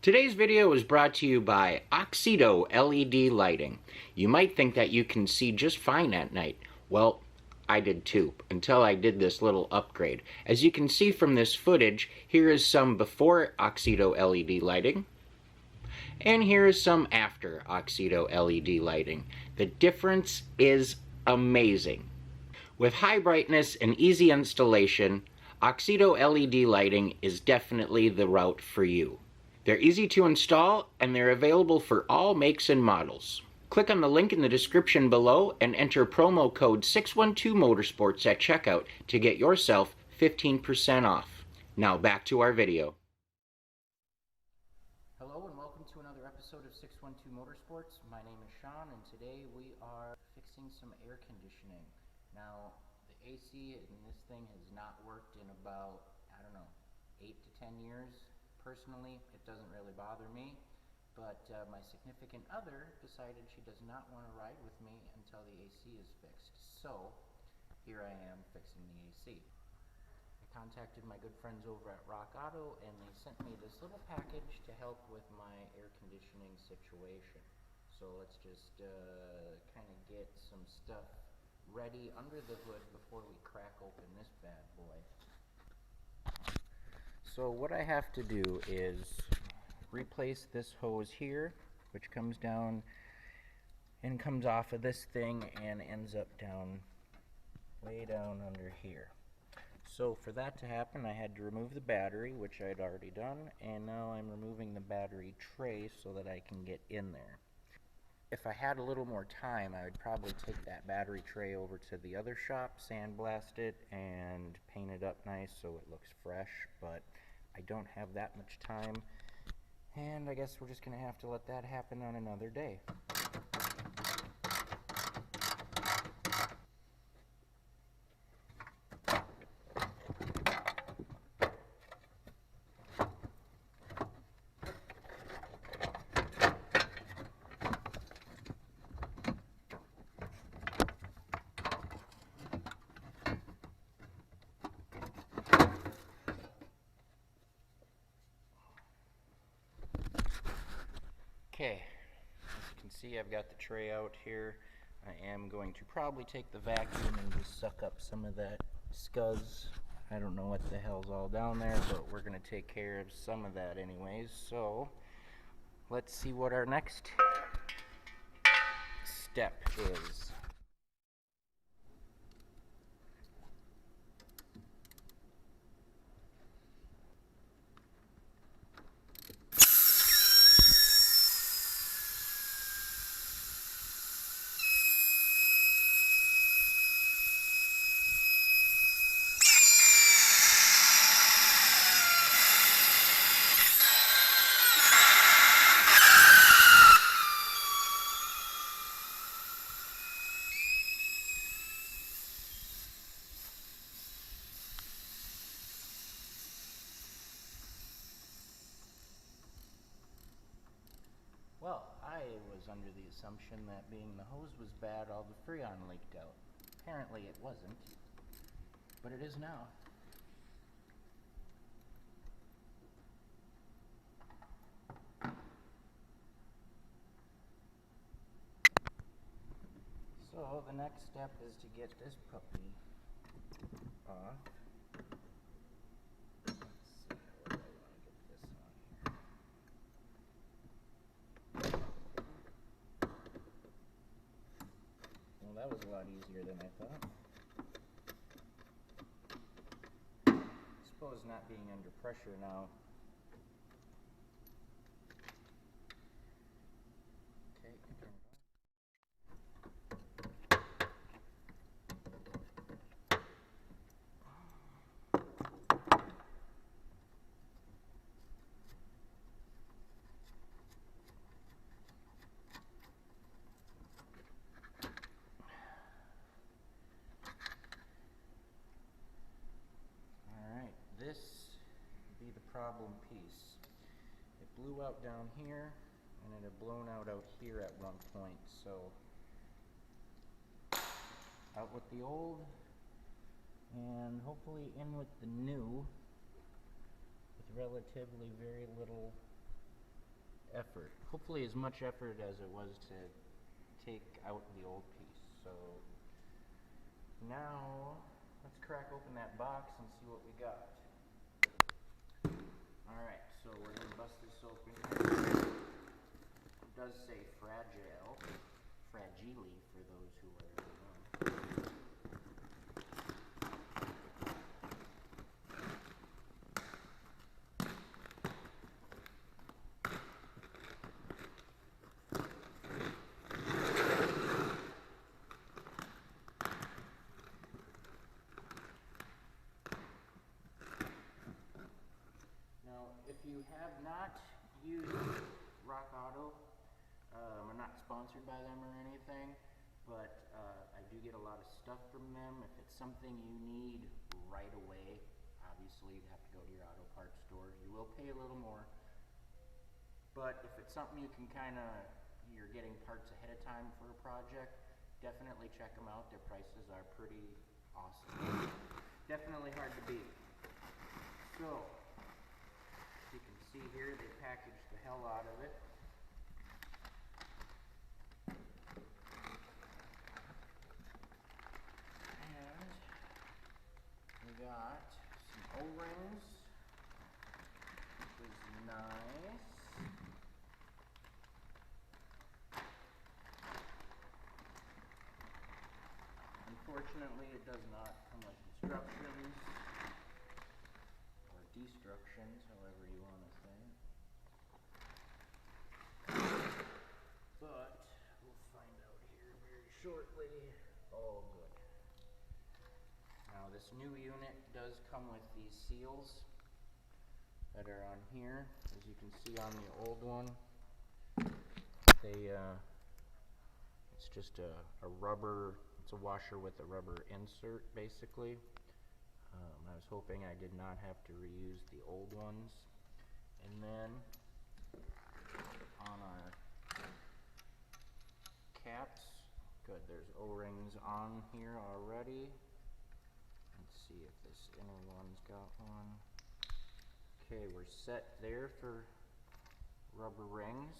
Today's video is brought to you by Oxido LED lighting. You might think that you can see just fine at night. Well, I did too, until I did this little upgrade. As you can see from this footage, here is some before Oxido LED lighting, and here is some after Oxido LED lighting. The difference is amazing. With high brightness and easy installation, Oxido LED lighting is definitely the route for you. They're easy to install, and they're available for all makes and models. Click on the link in the description below and enter promo code 612motorsports at checkout to get yourself 15% off. Now back to our video. Hello and welcome to another episode of 612 Motorsports. My name is Sean, and today we are fixing some air conditioning. Now, the AC in this thing has not worked in about, 8 to 10 years. Personally, it doesn't really bother me, but my significant other decided she does not want to ride with me until the AC is fixed. So, here I am fixing the AC. I contacted my good friends over at Rock Auto, and they sent me this little package to help with my air conditioning situation. So let's just kind of get some stuff ready under the hood before we crack open this bad boy. So what I have to do is replace this hose here, which comes down and comes off of this thing and ends up down, way down under here. So for that to happen, I had to remove the battery, which I'd already done, and now I'm removing the battery tray so that I can get in there. If I had a little more time, I would probably take that battery tray over to the other shop, sandblast it, and paint it up nice so it looks fresh, but I don't have that much time, and I guess we're just going to have to let that happen on another day. Okay, as you can see, I've got the tray out here. I am going to probably take the vacuum and just suck up some of that scuzz. I don't know what the hell's all down there, but we're going to take care of some of that anyways. So, let's see what our next step is. Well, I was under the assumption that being the hose was bad, all the Freon leaked out. Apparently it wasn't, but it is now. So the next step is to get this puppy off. That was a lot easier than I thought. I suppose not being under pressure now. Okay, turn it on. This would be the problem piece. It blew out down here, and it had blown out here at one point, so out with the old, and hopefully in with the new, with relatively very little effort. Hopefully as much effort as it was to take out the old piece. So now let's crack open that box and see what we got. Alright, so we're going to bust this open here. It does say fragile, fragile for those who are young. Now, if you have not used Rock Auto, I'm not sponsored by them or anything, but I do get a lot of stuff from them. If it's something you need right away, obviously you have to go to your auto parts store. You will pay a little more, but if it's something you can you're getting parts ahead of time for a project, definitely check them out. Their prices are pretty awesome. Definitely hard to beat. So, you can see here they packaged the hell out of it. And we got some O-rings, which is nice. Unfortunately, it does not come with instructions or destructions, however you want to say it. But we'll find out here very shortly. Oh, good. Now, this new unit does come with these seals that are on here. As you can see on the old one, it's just a rubber. It's a washer with a rubber insert, basically. I was hoping I did not have to reuse the old ones. And then on our caps, good, there's O-rings on here already. Let's see if this inner one's got one. Okay, we're set there for rubber rings.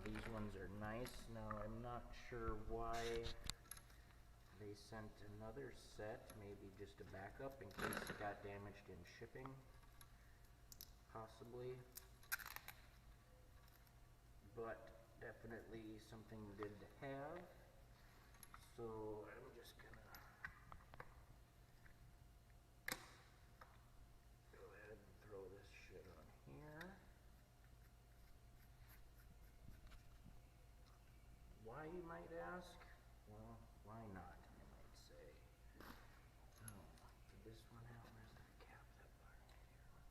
These ones are nice. Now, I'm not sure why they sent another set, maybe just a backup in case it got damaged in shipping, possibly. But definitely something good to have. So I'm just gonna go ahead and throw this shit on here. Why, you might ask? Well, why not, I might say. Oh, did this one out? Where's that cap? That bar right here.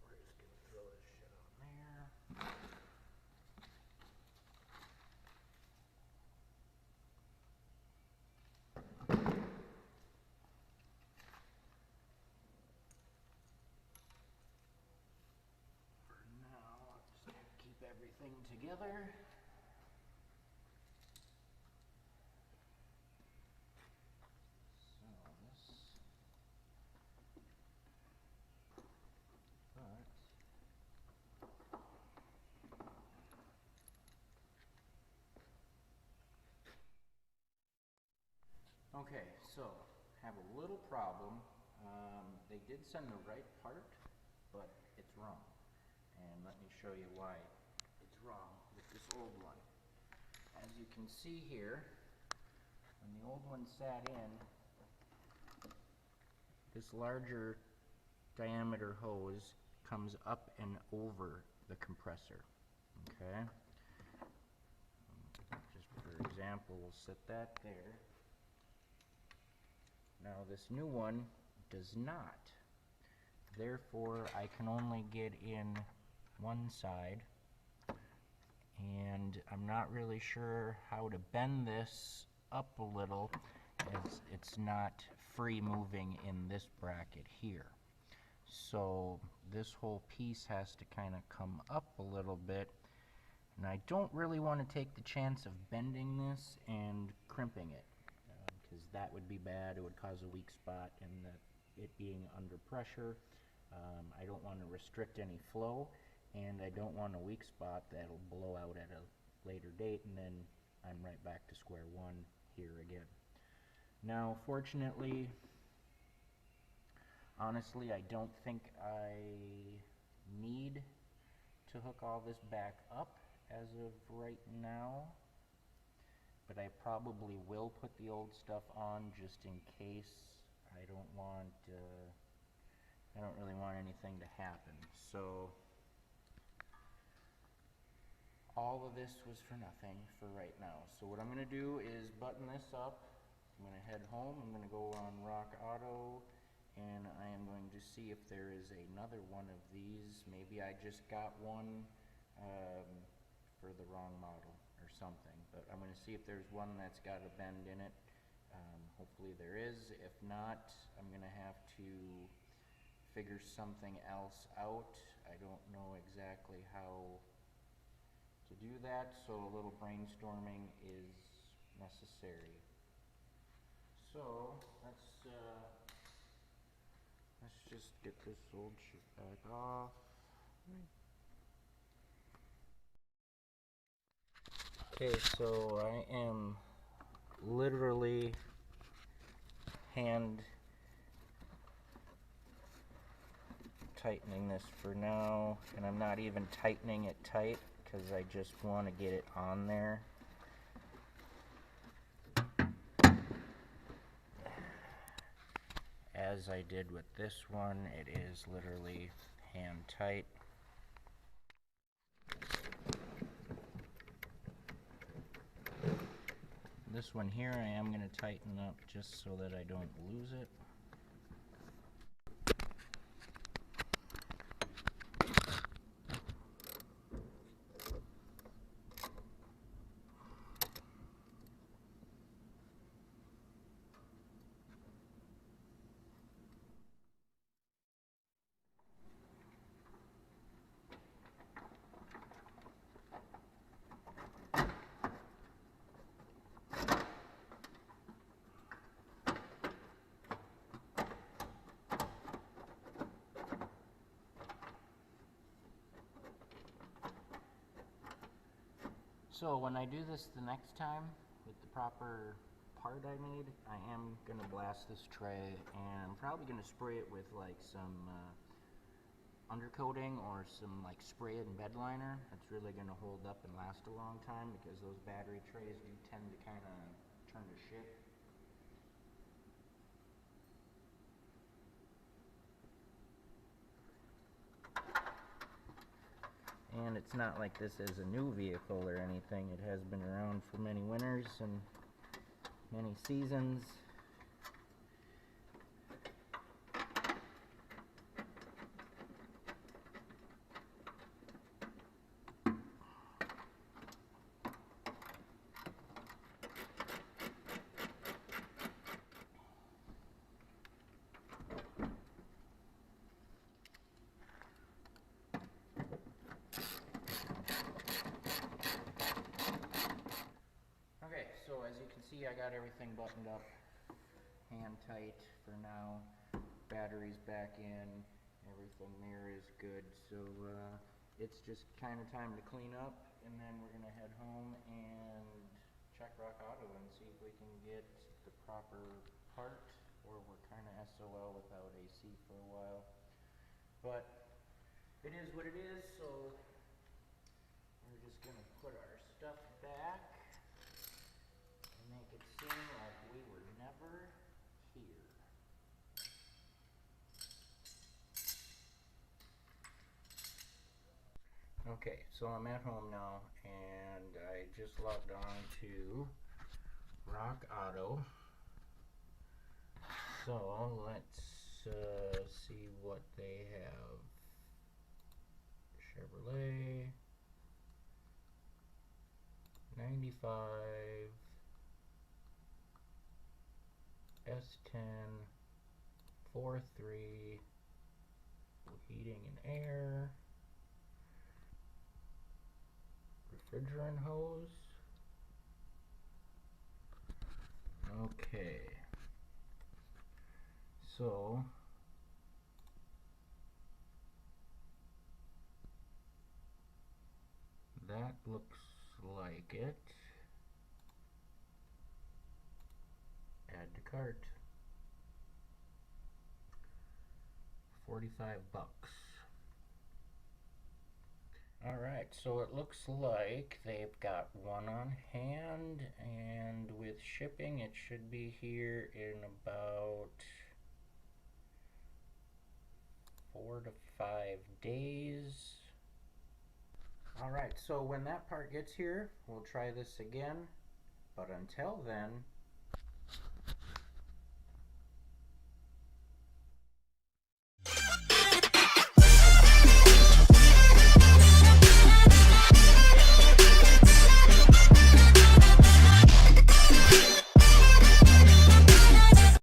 We're just gonna throw this shit on there. For now, I'll just have to keep everything together. Okay, so have a little problem. They did send the right part, but it's wrong. And let me show you why it's wrong with this old one. As you can see here, when the old one sat in, this larger diameter hose comes up and over the compressor. Okay? Just for example, we'll set that there. Now this new one does not. Therefore, I can only get in one side, and I'm not really sure how to bend this up a little, as it's not free moving in this bracket here. So this whole piece has to kind of come up a little bit, and I don't really want to take the chance of bending this and crimping it, because that would be bad. It would cause a weak spot, and it being under pressure, I don't want to restrict any flow, and I don't want a weak spot that'll blow out at a later date, and then I'm right back to square one here again. Now, fortunately, honestly, I don't think I need to hook all this back up as of right now, but I probably will put the old stuff on just in case. I don't really want anything to happen. So all of this was for nothing for right now. So what I'm going to do is button this up. I'm going to head home. I'm going to go on Rock Auto, and I am going to see if there is another one of these. Maybe I just got one for the wrong model or something. But I'm going to see if there's one that's got a bend in it. Hopefully there is. If not, I'm going to have to figure something else out. I don't know exactly how to do that, so a little brainstorming is necessary. So let's just get this old shit back off. Okay, so I am literally hand tightening this for now, and I'm not even tightening it tight because I just want to get it on there. As I did with this one, it is literally hand tight. This one here I am going to tighten up just so that I don't lose it. So when I do this the next time with the proper part I made, I am going to blast this tray, and I'm probably going to spray it with like some undercoating or some like spray and bed liner. That's really going to hold up and last a long time because those battery trays do tend to kind of turn to shit. And it's not like this is a new vehicle or anything. It has been around for many winters and many seasons. So as you can see, I got everything buttoned up, hand tight for now. Battery's back in, everything there is good. So it's just kind of time to clean up, and then we're gonna head home and check Rock Auto and see if we can get the proper part, or we're kind of SOL without AC for a while. But it is what it is, so we're just gonna put our stuff back. Make it seem like we were never here. Okay, so I'm at home now, and I just logged on to Rock Auto. So let's see what they have. Chevrolet 95 S-10 4.3 heating and air, refrigerant hose. Okay, so That looks like it. Add to cart. 45 bucks. Alright, so it looks like they've got one on hand, and with shipping it should be here in about 4 to 5 days. Alright, so when that part gets here, we'll try this again. But until then,